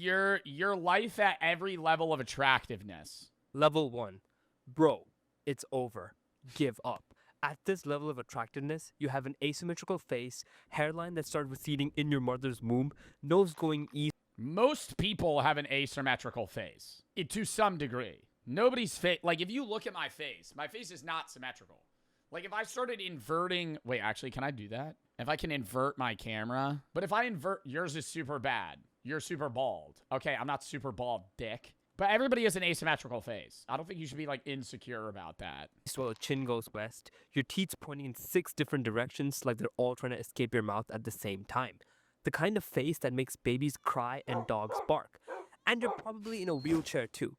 your life at every level of attractiveness. Level 1. Bro, it's over. Give up. At this level of attractiveness, you have an asymmetrical face, hairline that started receding in your mother's womb, nose going east. Most people have an asymmetrical face, to some degree. Nobody's face, like if you look at my face is not symmetrical. Like if I started inverting, wait, actually, can I do that? If I can invert my camera, but if I invert, yours is super bad. You're super bald. Okay, I'm not super bald, dick. But everybody has an asymmetrical face. I don't think you should be like insecure about that. While chin goes west, your teeth pointing in 6 different directions like they're all trying to escape your mouth at the same time. The kind of face that makes babies cry and dogs bark. And you're probably in a wheelchair too.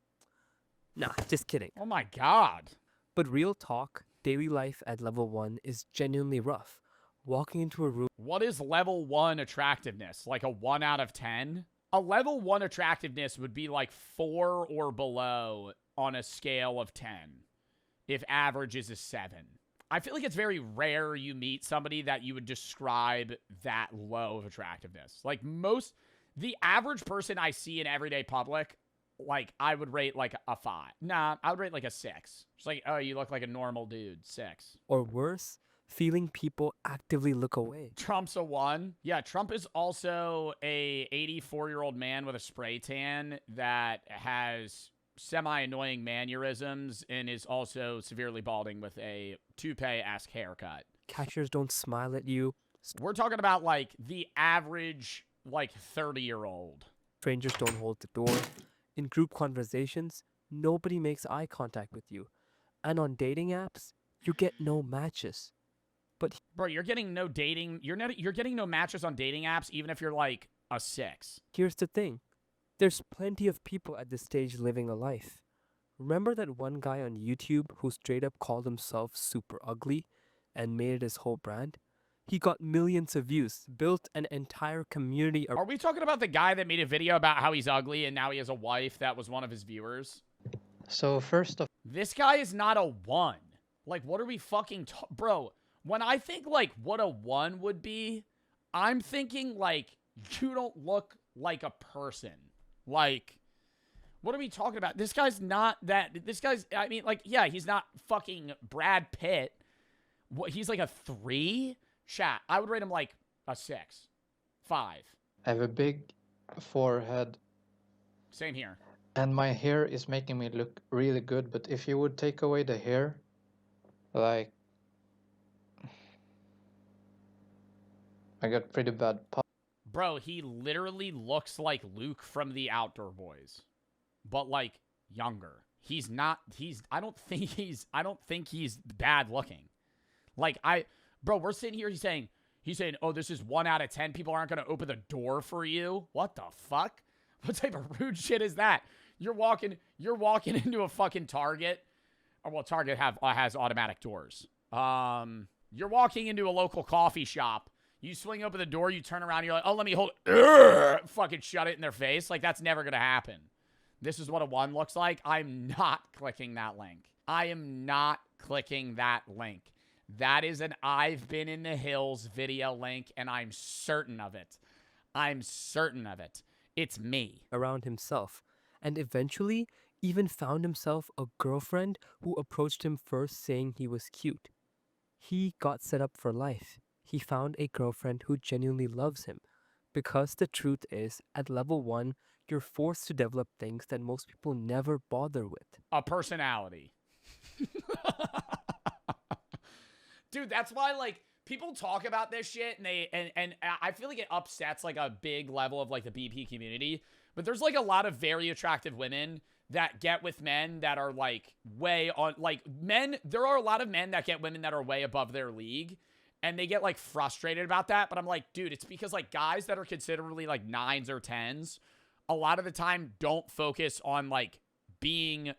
Nah, just kidding. Oh my God. But real talk, daily life at level 1 is genuinely rough. Walking into a room. What is level 1 attractiveness? Like a 1 out of 10? A level 1 attractiveness would be like 4 or below on a scale of 10. If average is a 7. I feel like it's very rare you meet somebody that you would describe that low of attractiveness. Like the average person I see in everyday public, like I would rate like a 5. Nah, I would rate like a 6. Just like, oh, you look like a normal dude. 6. Or worse, feeling people actively look away. Trump's a 1. Yeah, Trump is also a 84-year-old man with a spray tan that has semi-annoying mannerisms and is also severely balding with a toupee-esque haircut. Cashiers don't smile at you. We're talking about like the average like 30-year-old. Strangers don't hold the door. In group conversations, nobody makes eye contact with you. And on dating apps, you get no matches. But bro, you're getting no dating. You're getting no matches on dating apps, even if you're like a 6. Here's the thing. There's plenty of people at this stage living a life. Remember that one guy on YouTube who straight up called himself super ugly and made it his whole brand? He got millions of views, built an entire community. Are we talking about the guy that made a video about how he's ugly and now he has a wife that was one of his viewers? So first of this guy is not a 1. Like, what are we fucking bro? When I think, like, what a 1 would be, I'm thinking, like, you don't look like a person. Like, what are we talking about? This guy's not that... This guy's... I mean, like, yeah, he's not fucking Brad Pitt. What, he's like a 3? Chat, I would rate him, like, a 6. 5. I have a big forehead. Same here. And my hair is making me look really good, but if you would take away the hair, like... I got pretty bad pop. Bro, he literally looks like Luke from the Outdoor Boys. But like younger. He's not I don't think he's bad looking. Like bro, we're sitting here he's saying, "Oh, this is 1 out of 10 people aren't going to open the door for you." What the fuck? What type of rude shit is that? You're walking into a fucking Target. Or well, Target has automatic doors. You're walking into a local coffee shop. You swing open the door, you turn around, you're like, "Oh, let me hold it." Fucking shut it in their face. Like, that's never going to happen. This is what a 1 looks like. I'm not clicking that link. I am not clicking that link. That is an I've Been in the Hills video link, and I'm certain of it. I'm certain of it. It's me. Around himself. And eventually, even found himself a girlfriend who approached him first saying he was cute. He got set up for life. He found a girlfriend who genuinely loves him. Because the truth is, at level 1, you're forced to develop things that most people never bother with. A personality. Dude, that's why, like, people talk about this shit, and I feel like it upsets, like, a big level of, like, the BP community. But there's, like, a lot of very attractive women that get with men that are, like, way on, like, men, there are a lot of men that get women that are way above their league. And they get, like, frustrated about that. But I'm like, dude, it's because, like, guys that are considerably, like, 9s or 10s, a lot of the time don't focus on, like, being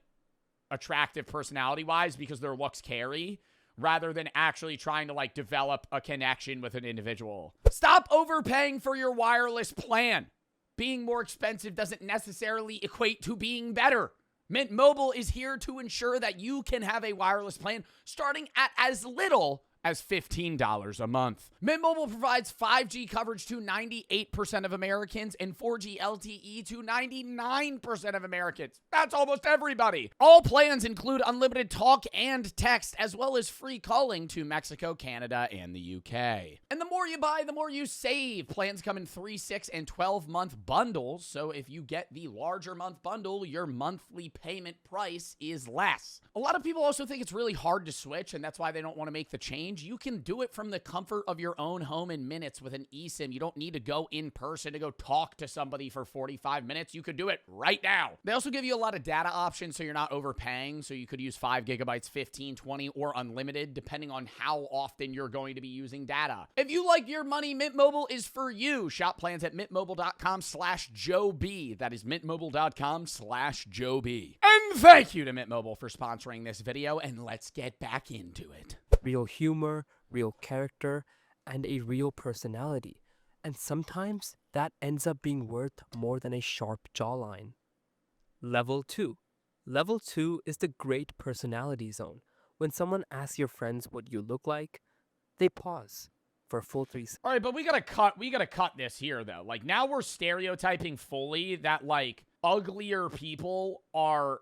attractive personality-wise because their looks carry, rather than actually trying to, like, develop a connection with an individual. Stop overpaying for your wireless plan. Being more expensive doesn't necessarily equate to being better. Mint Mobile is here to ensure that you can have a wireless plan starting at as little as $15 a month. Mint Mobile provides 5G coverage to 98% of Americans and 4G LTE to 99% of Americans. That's almost everybody. All plans include unlimited talk and text, as well as free calling to Mexico, Canada, and the UK. And the more you buy, the more you save. Plans come in 3, 6, and 12-month bundles, so if you get the larger month bundle, your monthly payment price is less. A lot of people also think it's really hard to switch, and that's why they don't want to make the change. You can do it from the comfort of your own home in minutes with an eSIM. You don't need to go in person to go talk to somebody for 45 minutes. You could do it right now. They also give you a lot of data options, so you're not overpaying. So you could use 5 gigabytes, 15, 20, or unlimited, depending on how often you're going to be using data. If you like your money, Mint Mobile is for you. Shop plans at mintmobile.com/Joe. That is mintmobile.com/Joe. And thank you to Mint Mobile for sponsoring this video, and let's get back into it. Real humor, real character, and a real personality. And sometimes that ends up being worth more than a sharp jawline. Level 2. Level 2 is the great personality zone. When someone asks your friends what you look like, they pause for a full 3 seconds. All right, but we gotta cut this here, though. Like, now we're stereotyping fully that, like, uglier people are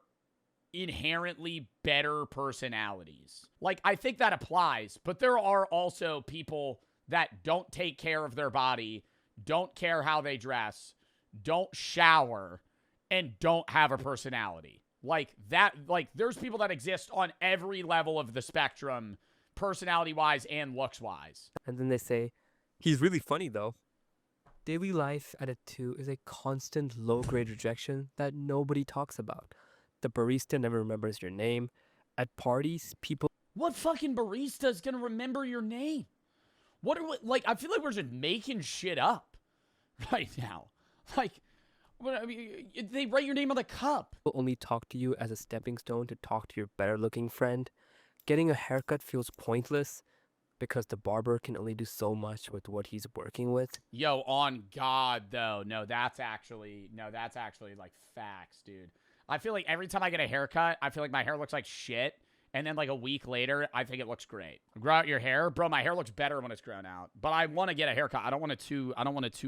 inherently better personalities. Like, I think that applies, but there are also people that don't take care of their body, don't care how they dress, don't shower, and don't have a personality. Like, that, like, there's people that exist on every level of the spectrum, personality-wise and looks-wise. And then they say, he's really funny though. Daily life at a 2 is a constant low-grade rejection that nobody talks about. The barista never remembers your name. At parties, people... What fucking barista is gonna remember your name? What are we, like, I feel like we're just making shit up right now. Like, I mean, they write your name on the cup. only talk to you as a stepping stone to talk to your better-looking friend. Getting a haircut feels pointless because the barber can only do so much with what he's working with. Yo, on God, though. No, that's actually, like, facts, dude. I feel like every time I get a haircut, I feel like my hair looks like shit. And then, like, a week later, I think it looks great. Grow out your hair? Bro, my hair looks better when it's grown out. But I want to get a haircut. I don't want it too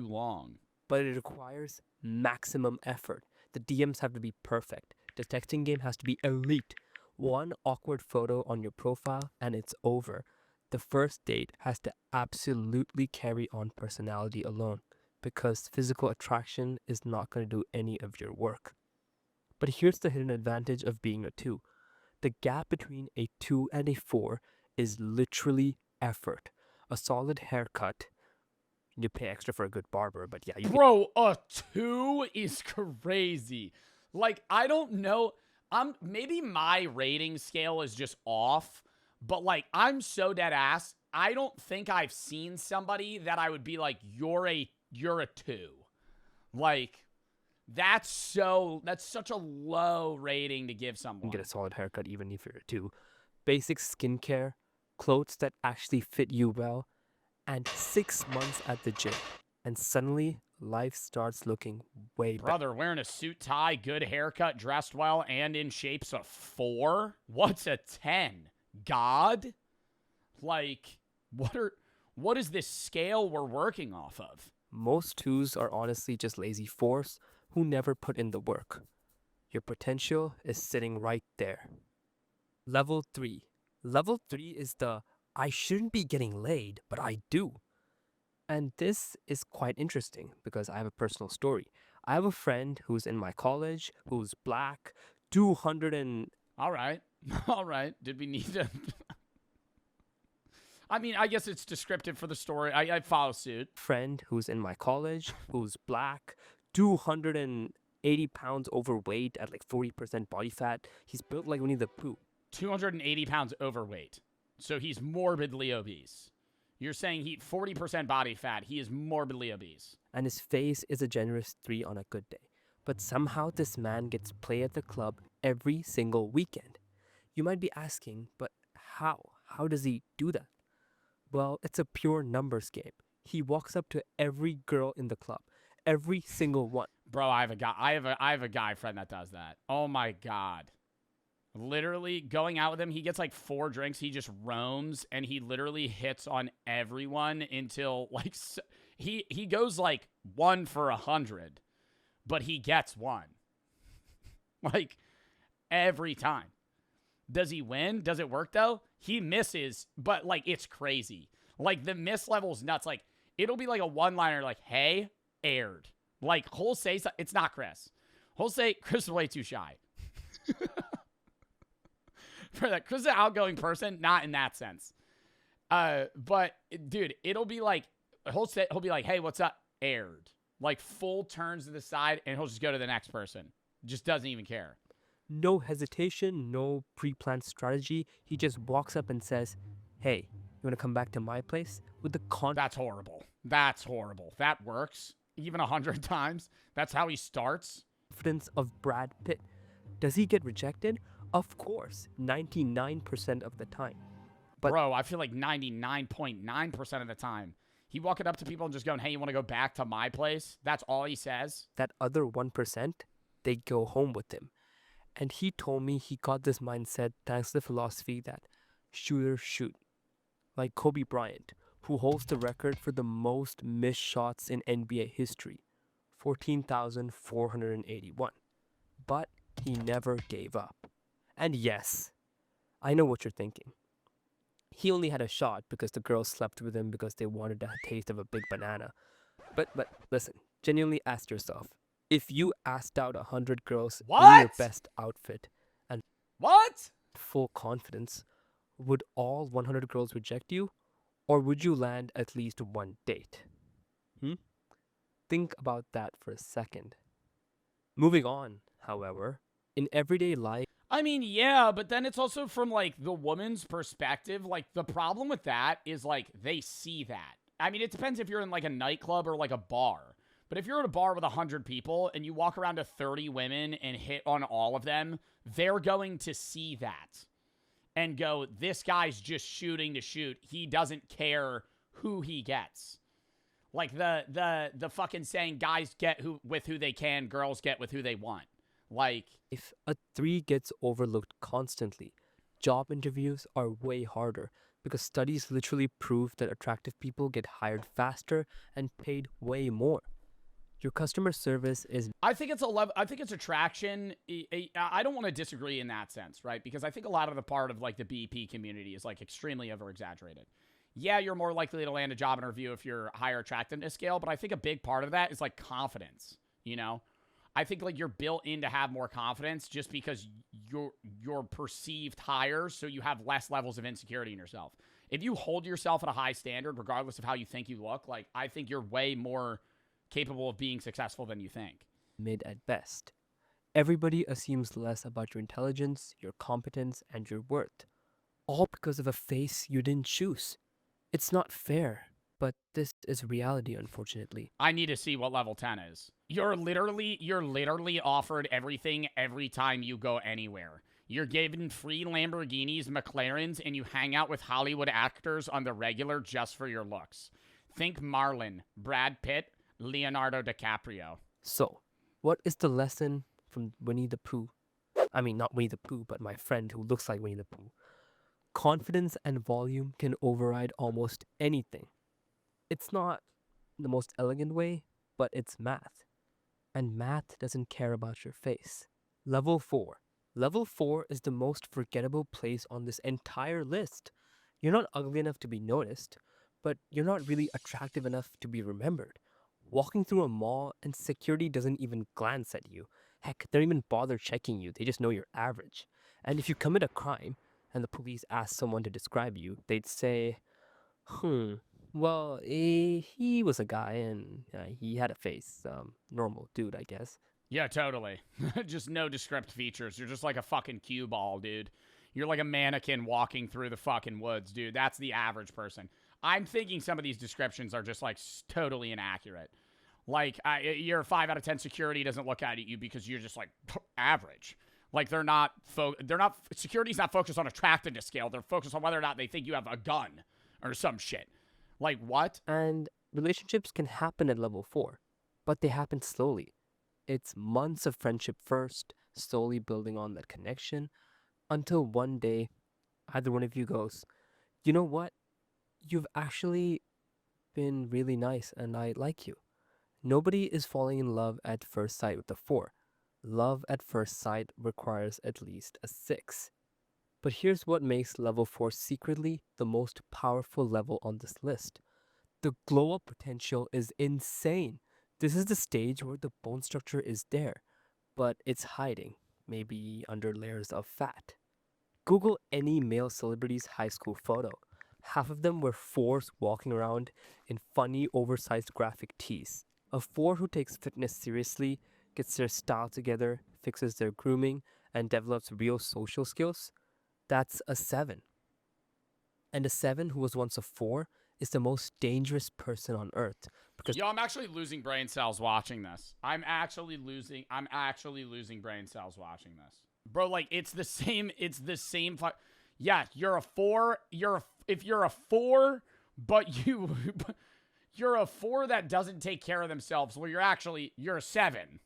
long. But it requires maximum effort. The DMs have to be perfect. The texting game has to be elite. One awkward photo on your profile and it's over. The first date has to absolutely carry on personality alone, because physical attraction is not going to do any of your work. But here's the hidden advantage of being a 2. The gap between a 2 and a 4 is literally effort. A solid haircut. You pay extra for a good barber, but yeah. Bro, a 2 is crazy. Like, I don't know. Maybe my rating scale is just off, but, like, I'm so dead ass. I don't think I've seen somebody that I would be like, you're a 2. Like, that's such a low rating to give someone. You can get a solid haircut even if you're a 2. Basic skincare, clothes that actually fit you well, and 6 months at the gym. And suddenly, life starts looking way better. Brother, wearing a suit, tie, good haircut, dressed well, and in shape's a 4? What's a 10? God? Like, what is this scale we're working off of? Most 2s are honestly just lazy 4s who never put in the work. Your potential is sitting right there. Level 3. Level 3 is the I shouldn't be getting laid, but I do. And this is quite interesting because I have a personal story. I have a friend who's in my college, who's black, 200 and... All right. Did we need to... I mean, I guess it's descriptive for the story. I follow suit. Friend who's in my college, who's black, 280 pounds overweight at like 40% body fat. He's built like Winnie the Pooh. 280 pounds overweight. So he's morbidly obese. You're saying 40% body fat. He is morbidly obese. And his face is a generous 3 on a good day. But somehow this man gets play at the club every single weekend. You might be asking, but how? How does he do that? Well, it's a pure numbers game. He walks up to every girl in the club. Every single one. Bro, I have a guy friend that does that. Oh my God. Literally going out with him, he gets like 4 drinks. He just roams and he literally hits on everyone until like he goes like 1 for 100, but he gets 1 like every time. Does he win? Does it work though? He misses, but like it's crazy. Like the miss level's nuts. Like it'll be like a one-liner like, "Hey, aired." Like he'll say it's not Chris. He'll say Chris is way too shy. For that, Chris is an outgoing person, not in that sense. But dude, it'll be like he'll be like, "Hey, what's up?" Aired. Like full turns to the side, and he'll just go to the next person. Just doesn't even care. No hesitation, no pre-planned strategy. He just walks up and says, "Hey, you want to come back to my place?" With the That's horrible. That's horrible. That works even 100 times. That's how he starts. confidence of Brad Pitt. Does he get rejected? Of course, 99% of the time. But Bro, I feel like 99.9% of the time, he walking up to people and just going, "Hey, you want to go back to my place?" That's all he says. that other 1%, they go home with him. And he told me he got this mindset thanks to the philosophy that shooters shoot. Like Kobe Bryant, who holds the record for the most missed shots in NBA history, 14,481. But he never gave up. And yes, I know what you're thinking. He only had a shot because the girls slept with him because they wanted a taste of a big banana. But listen, genuinely ask yourself, if you asked out 100 girls in your What? best outfit and What? full confidence, would all 100 girls reject you? Or would you land at least one date? Think about that for a second. Moving on, however, in everyday life, I mean, yeah, but then it's also from like the woman's perspective. Like the problem with that is like they see that. I mean, it depends if you're in like a nightclub or like a bar. But if you're at a bar with 100 people and you walk around to 30 women and hit on all of them, they're going to see that and go, "This guy's just shooting to shoot. He doesn't care who he gets." Like the fucking saying, guys get with who they can, girls get with who they want. Like, if a 3 gets overlooked constantly, job interviews are way harder because studies literally prove that attractive people get hired faster and paid way more. Your customer service is I think it's I think it's attraction. I don't want to disagree in that sense, right? Because I think a lot of the part of like the BP community is like extremely over exaggerated. Yeah, you're more likely to land a job interview if you're higher attractiveness scale, but I think a big part of that is like confidence. You know, I think like you're built in to have more confidence just because you're perceived higher, so you have less levels of insecurity in yourself. If you hold yourself at a high standard, regardless of how you think you look, like I think you're way more capable of being successful than you think. mid at best. Everybody assumes less about your intelligence, your competence, and your worth, all because of a face you didn't choose. It's not fair, but this is reality, unfortunately. I need to see what level 10 is. You're literally offered everything every time you go anywhere. You're given free Lamborghinis, McLarens, and you hang out with Hollywood actors on the regular just for your looks. Think Marlon, Brad Pitt, Leonardo DiCaprio. So, what is the lesson from Winnie the Pooh? I mean, not Winnie the Pooh, but my friend who looks like Winnie the Pooh. Confidence and volume can override almost anything. It's not the most elegant way, but it's math. And math doesn't care about your face. Level 4. Level 4 is the most forgettable place on this entire list. You're not ugly enough to be noticed, but you're not really attractive enough to be remembered. Walking through a mall and security doesn't even glance at you. Heck, they don't even bother checking you, they just know you're average. And if you commit a crime and the police ask someone to describe you, they'd say, well, he was a guy and he had a face. Normal dude, I guess. Yeah, totally. Just no descript features. You're just like a fucking cue ball, dude. You're like a mannequin walking through the fucking woods, dude. That's the average person. I'm thinking some of these descriptions are just like totally inaccurate. Like your 5 out of 10 security doesn't look at you because you're just like average. Like security's not focused on attractiveness scale. They're focused on whether or not they think you have a gun or some shit. Like what? And relationships can happen at level 4, but they happen slowly. It's months of friendship first, slowly building on that connection. Until one day, either one of you goes, you know what? You've actually been really nice and I like you. Nobody is falling in love at first sight with a 4. Love at first sight requires at least a 6. But here's what makes level 4 secretly the most powerful level on this list. The glow up potential is insane. This is the stage where the bone structure is there, but it's hiding, maybe under layers of fat. Google any male celebrity's high school photo. Half of them were 4s walking around in funny, oversized graphic tees. A 4 who takes fitness seriously, gets their style together, fixes their grooming, and develops real social skills, that's a 7. And a 7 who was once a 4 is the most dangerous person on earth because Yo, I'm actually losing brain cells watching this. I'm actually losing brain cells watching this. Bro, like it's the same yeah, you're a 4, if you're a 4 but you're a 4 that doesn't take care of themselves, well you're a 7.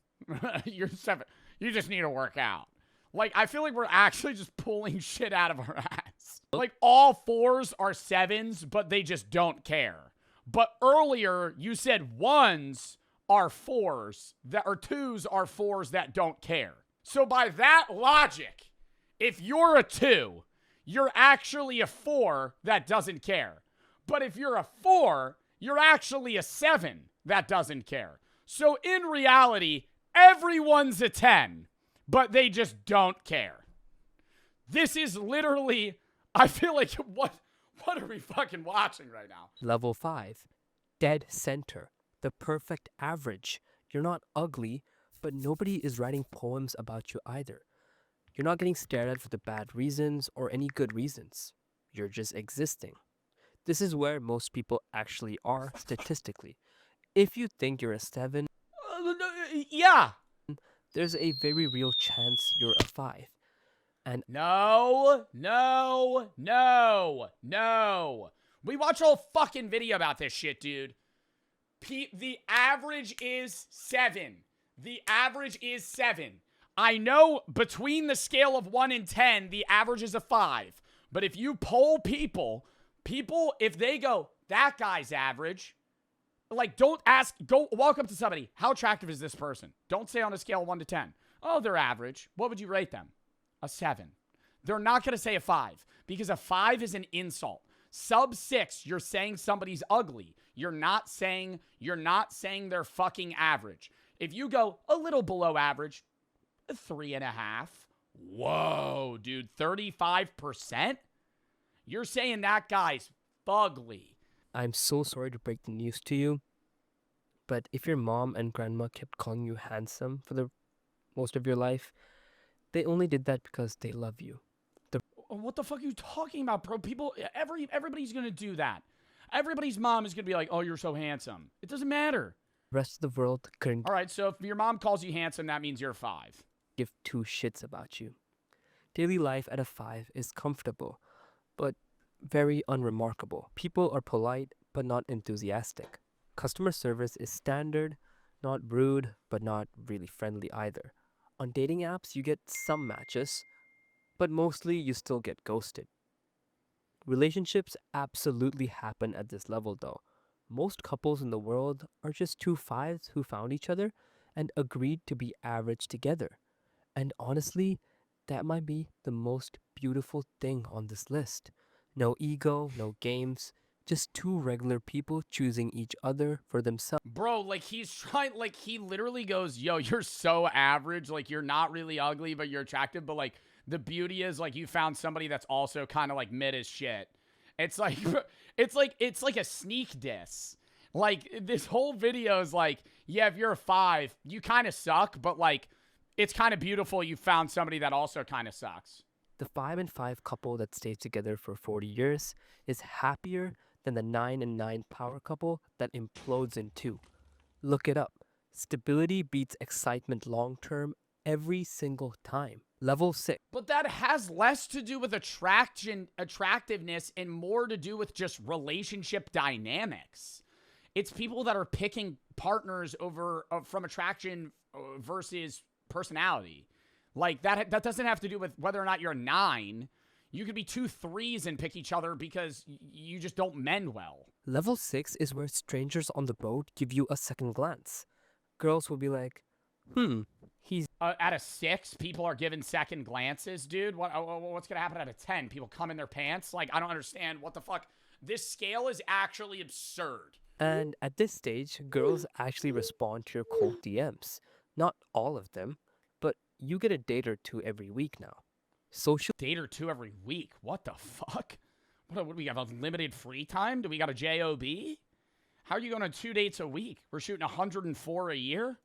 You're 7. You just need to work out. Like I feel like we're actually just pulling shit out of our ass. Like all 4s are 7s, but they just don't care. But earlier you said 1s are 4s that or 2s are 4s that don't care. So by that logic, if you're a 2, you're actually a 4 that doesn't care. But if you're a 4, you're actually a 7 that doesn't care. So in reality, everyone's a 10, but they just don't care. This is literally, I feel like, what are we fucking watching right now? level 5, dead center, the perfect average. You're not ugly, but nobody is writing poems about you either. You're not getting stared at for the bad reasons or any good reasons. You're just existing. This is where most people actually are statistically. If you think you're a 7, Yeah. there's a very real chance you're a 5. No. We watch a whole fucking video about this shit, dude. The average is 7. The average is 7. I know between the scale of 1 and 10, the average is a 5. But if you poll people, if they go, that guy's average, like, don't ask, go walk up to somebody, how attractive is this person? Don't say on a scale of 1 to 10. Oh, they're average. What would you rate them? A 7. They're not going to say a 5 because a 5 is an insult. Sub 6, you're saying somebody's ugly. You're not saying they're fucking average. If you go a little below average, 3.5. Whoa, dude, 35%? You're saying that guy's fugly. I'm so sorry to break the news to you, but if your mom and grandma kept calling you handsome for the most of your life, they only did that because they love you. What the fuck are you talking about, bro? Everybody's gonna do that. Everybody's mom is gonna be like, oh, you're so handsome. It doesn't matter. The rest of the world couldn't All right, so if your mom calls you handsome, that means you're 5. give 2 shits about you. Daily life at a 5 is comfortable, but very unremarkable. People are polite, but not enthusiastic. Customer service is standard, not rude, but not really friendly either. On dating apps, you get some matches, but mostly you still get ghosted. Relationships absolutely happen at this level though. Most couples in the world are just 2 5s who found each other and agreed to be average together. And honestly, that might be the most beautiful thing on this list. No ego, no games, just 2 regular people choosing each other for themselves. Bro, like he's trying, like he literally goes, yo, you're so average. Like you're not really ugly, but you're attractive. But like the beauty is like you found somebody that's also kind of like mid as shit. It's like, it's like a sneak diss. Like this whole video is like, yeah, if you're a 5, you kind of suck, but like it's kind of beautiful you found somebody that also kind of sucks. The 5 and 5 couple that stays together for 40 years is happier than the 9 and 9 power couple that implodes in 2. Look it up. Stability beats excitement long term every single time. Level 6. But that has less to do with attractiveness and more to do with just relationship dynamics. It's people that are picking partners over from attraction versus personality. Like, that doesn't have to do with whether or not you're a 9. You could be 2 3s and pick each other because you just don't mend well. Level 6 is where strangers on the road give you a second glance. Girls will be like, he's At a 6, people are given second glances, dude. What's gonna happen at a 10? People come in their pants? Like, I don't understand. What the fuck? This scale is actually absurd. And at this stage, girls actually respond to your cold DMs. Not all of them, but you get a date or two every week now. Social Date or 2 every week. What the fuck? What do we have? Unlimited free time? Do we got a JOB? How are you going on 2 dates a week? We're shooting 104 a year?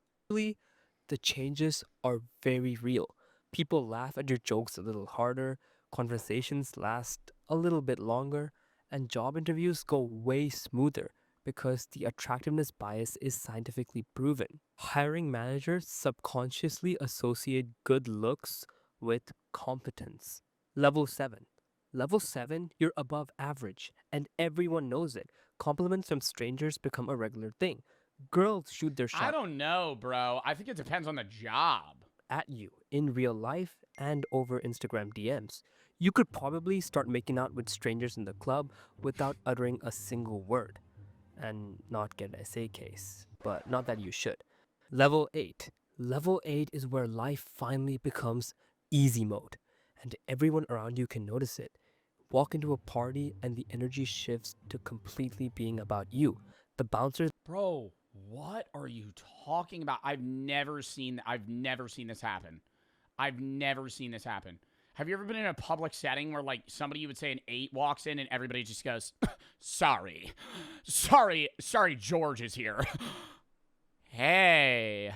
the changes are very real. People laugh at your jokes a little harder, conversations last a little bit longer, and job interviews go way smoother because the attractiveness bias is scientifically proven. Hiring managers subconsciously associate good looks with competence. Level 7. Level 7, you're above average, and everyone knows it. Compliments from strangers become a regular thing. Girls shoot their I shot don't know, bro. I think it depends on the job. at you in real life and over Instagram DMs. You could probably start making out with strangers in the club without uttering a single word and not get an SA case, but not that you should. Level 8. Level 8 is where life finally becomes easy mode, and everyone around you can notice it. Walk into a party and the energy shifts to completely being about you. The bouncers Bro, what are you talking about? I've never seen this happen. I've never seen this happen. Have you ever been in a public setting where like somebody you would say an 8 walks in and everybody just goes, sorry, George is here. Hey,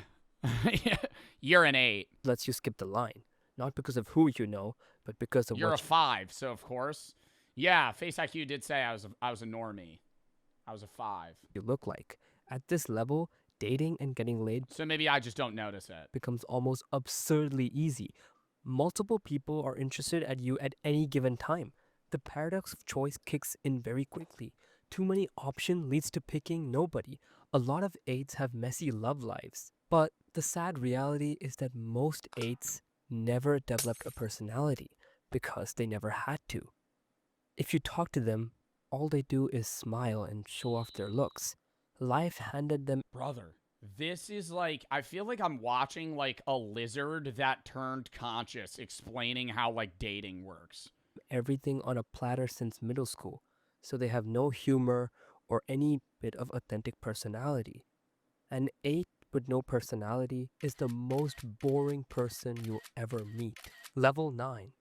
you're an 8. lets you skip the line, not because of who you know, but because of You're a what 5, so of course. Yeah, Face IQ did say I was a normie. I was a 5. you look like. At this level, dating and getting laid So maybe I just don't notice it. becomes almost absurdly easy. Multiple people are interested at you at any given time. The paradox of choice kicks in very quickly. Too many options leads to picking nobody. A lot of 8s have messy love lives. But the sad reality is that most 8s never developed a personality because they never had to. If you talk to them, all they do is smile and show off their looks. Life handed them Brother, this is like, I feel like I'm watching like a lizard that turned conscious explaining how like dating works. everything on a platter since middle school, so they have no humor or any bit of authentic personality. An 8 with no personality is the most boring person you'll ever meet. Level 9.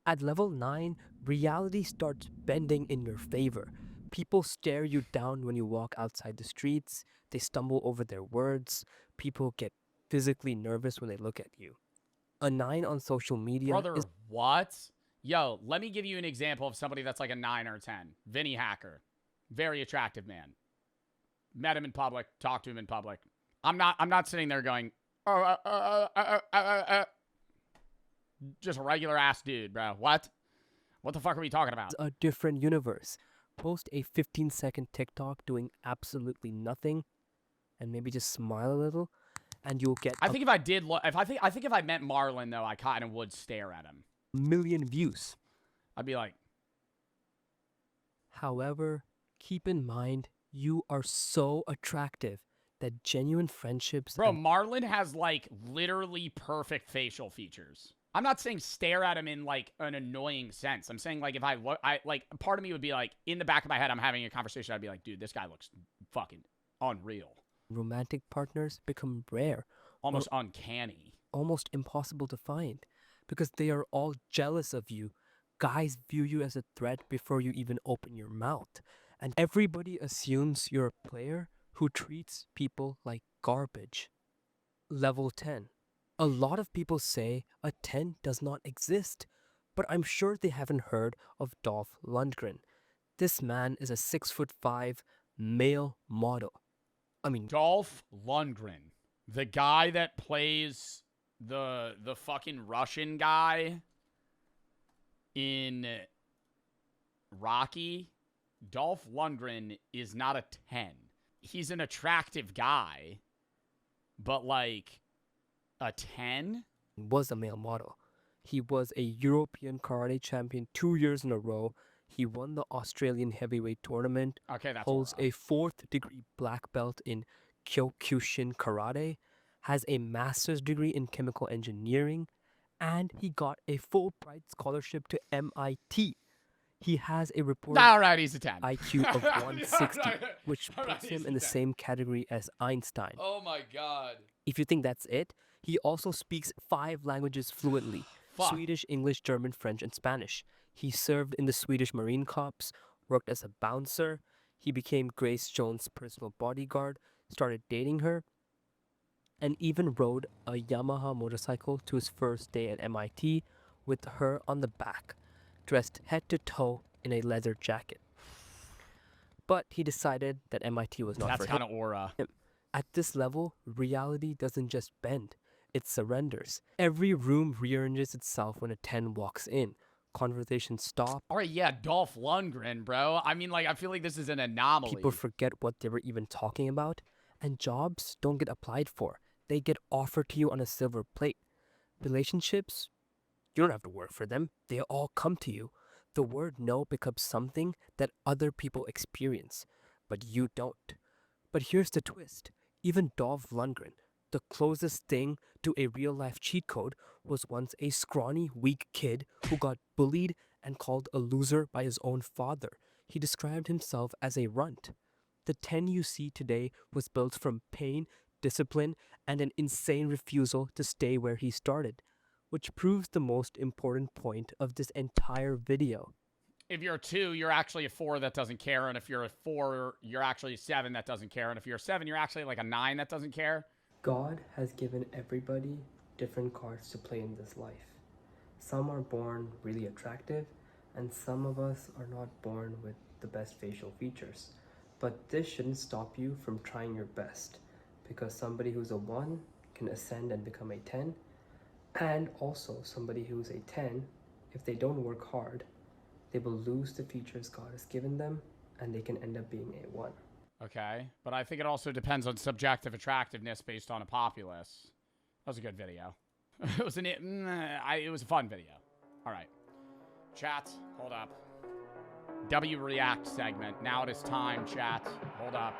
At level 9, reality starts bending in your favor. People stare you down when you walk outside the streets, they stumble over their words, people get physically nervous when they look at you. A 9 on social media Brother, is what? Yo, let me give you an example of somebody that's like a 9 or a 10. Vinny Hacker. Very attractive man. Met him in public, talked to him in public. I'm not sitting there going, just a regular ass dude, bro. What? What the fuck are we talking about? a different universe. Post a 15-second TikTok doing absolutely nothing and maybe just smile a little and you'll get I think if I did look, I think if I met Marlon though, I kind of would stare at him. a million views. I'd be like, However, keep in mind you are so attractive that genuine friendships bro, and Marlon has like literally perfect facial features. I'm not saying stare at him in like an annoying sense. I'm saying like if I look, I like part of me would be like in the back of my head, I'm having a conversation. I'd be like, dude, this guy looks fucking unreal, romantic partners become rare, almost uncanny. almost impossible to find because they are all jealous of you. Guys view you as a threat before you even open your mouth. And everybody assumes you're a player who treats people like garbage. Level 10. A lot of people say a 10 does not exist, but I'm sure they haven't heard of Dolph Lundgren. This man is a 6'5" male model. I mean, Dolph Lundgren, the guy that plays the fucking Russian guy in Rocky. Dolph Lundgren is not a 10. He's an attractive guy, but like a 10? was a male model. He was a European karate champion 2 years in a row. He won the Australian heavyweight tournament, Okay, that's holds Aura. a 4th-degree black belt in Kyokushin karate, has a master's degree in chemical engineering, and he got a Fulbright scholarship to MIT. He has a reported All right, he's a 10. IQ of 160, which All right, puts him he's in a the 10. same category as Einstein. Oh my god. If you think that's it, he also speaks 5 languages fluently: Fuck. Swedish, English, German, French, and Spanish. He served in the Swedish Marine Corps, worked as a bouncer. He became Grace Jones' personal bodyguard, started dating her, and even rode a Yamaha motorcycle to his first day at MIT with her on the back, dressed head to toe in a leather jacket. But he decided that MIT was not That's for kind him. of Aura. At this level, reality doesn't just bend, it surrenders. Every room rearranges itself when a 10 walks in. Conversations stop. All right, yeah, Dolph Lundgren, bro. I mean, like, I feel like this is an anomaly. People forget what they were even talking about, and jobs don't get applied for. They get offered to you on a silver plate. Relationships, you don't have to work for them. They all come to you. The word no becomes something that other people experience, but you don't. But here's the twist. Even Dolph Lundgren, the closest thing to a real-life cheat code, was once a scrawny, weak kid who got bullied and called a loser by his own father. He described himself as a runt. The 10 you see today was built from pain, discipline, and an insane refusal to stay where he started, which proves the most important point of this entire video. If you're a 2, you're actually a 4 that doesn't care. And if you're a 4, you're actually a 7 that doesn't care. And if you're a 7, you're actually like a 9 that doesn't care. God has given everybody different cards to play in this life. Some are born really attractive, and some of us are not born with the best facial features. But this shouldn't stop you from trying your best, because somebody who's a 1 can ascend and become a 10, and also somebody who's a 10, if they don't work hard, they will lose the features God has given them, and they can end up being a 1. Okay, but I think it also depends on subjective attractiveness based on a populace. That was a good video. It was it was a fun video. All right, chat, hold up. W React segment. Now it is time, chat. Hold up.